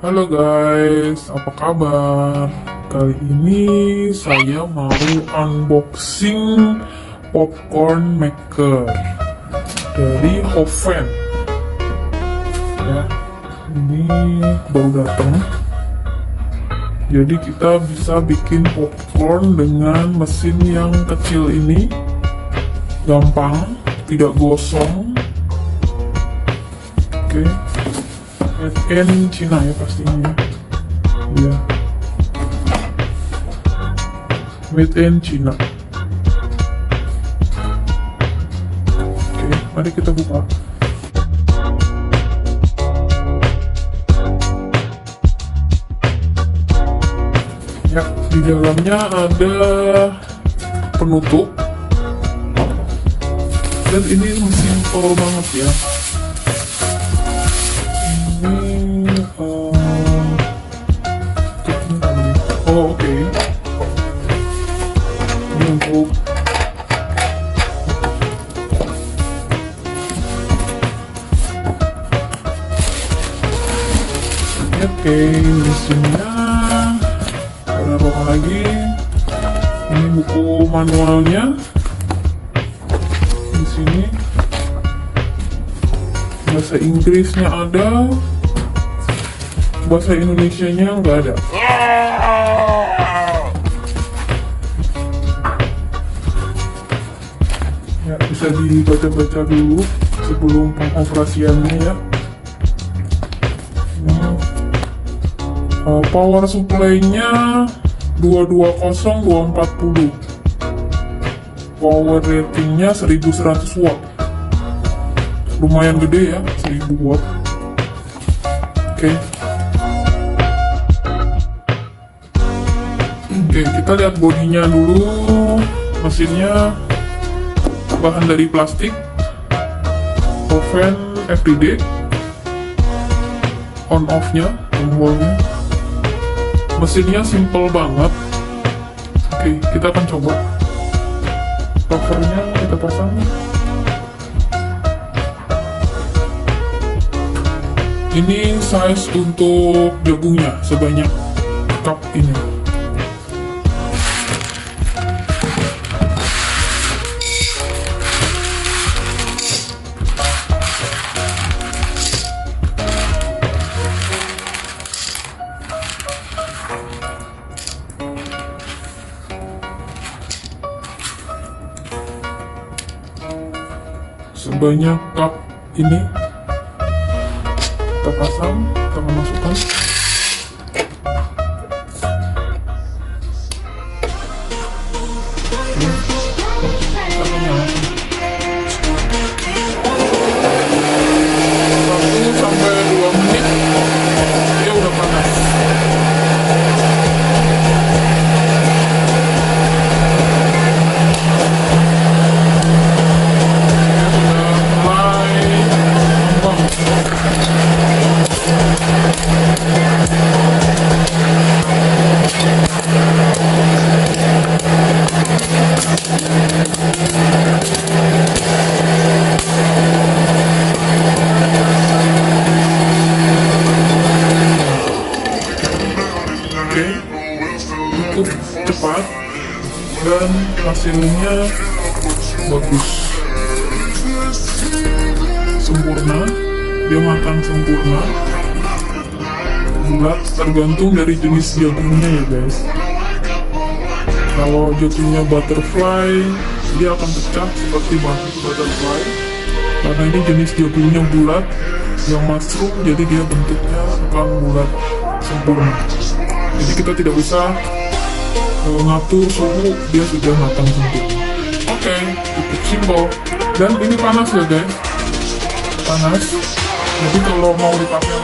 Halo guys, apa kabar? Kali ini saya mau unboxing popcorn maker dari oven. Ya, ini baru datang. Jadi kita bisa bikin popcorn dengan mesin yang kecil ini. Gampang, tidak gosong. Oke. Made in China ya pastinya ya. Made in China. Oke, mari kita buka. Ya, di dalamnya ada penutup. Dan ini simple banget ya. Oke. Ini untuk mesinnya. Kita taruh lagi. Ini buku manualnya di sini. Bahasa Inggrisnya ada, bahasa Indonesianya nggak ada. Ya, bisa dibaca-baca dulu sebelum pengoperasiannya ya. Power supply-nya 220240. Power ratingnya 1100 watt. Lumayan gede ya, 1000 watt. Oke, kita lihat bodinya dulu. Mesinnya bahan dari plastik, oven everyday, on off-nya, tombolnya. Mesinnya simple banget. Oke, kita akan coba. Covernya kita pasang. Ini size untuk jagungnya sebanyak cup ini. Sebanyak cup ini kita pasang, kita masukkan. Cukup cepat dan hasilnya bagus, sempurna, dia matang sempurna, bulat, tergantung dari jenis jagungnya ya guys. Kalau jagungnya butterfly, dia akan pecah seperti butterfly, karena ini jenis jagungnya bulat. Yang mushroom, jadi dia bentuknya akan bulat sempurna. Jadi kita tidak bisa ngatur suhu, dia sudah matang sempurna. Oke, cukup simpel. Dan ini panas ya guys, panas. Jadi kalau mau dipakai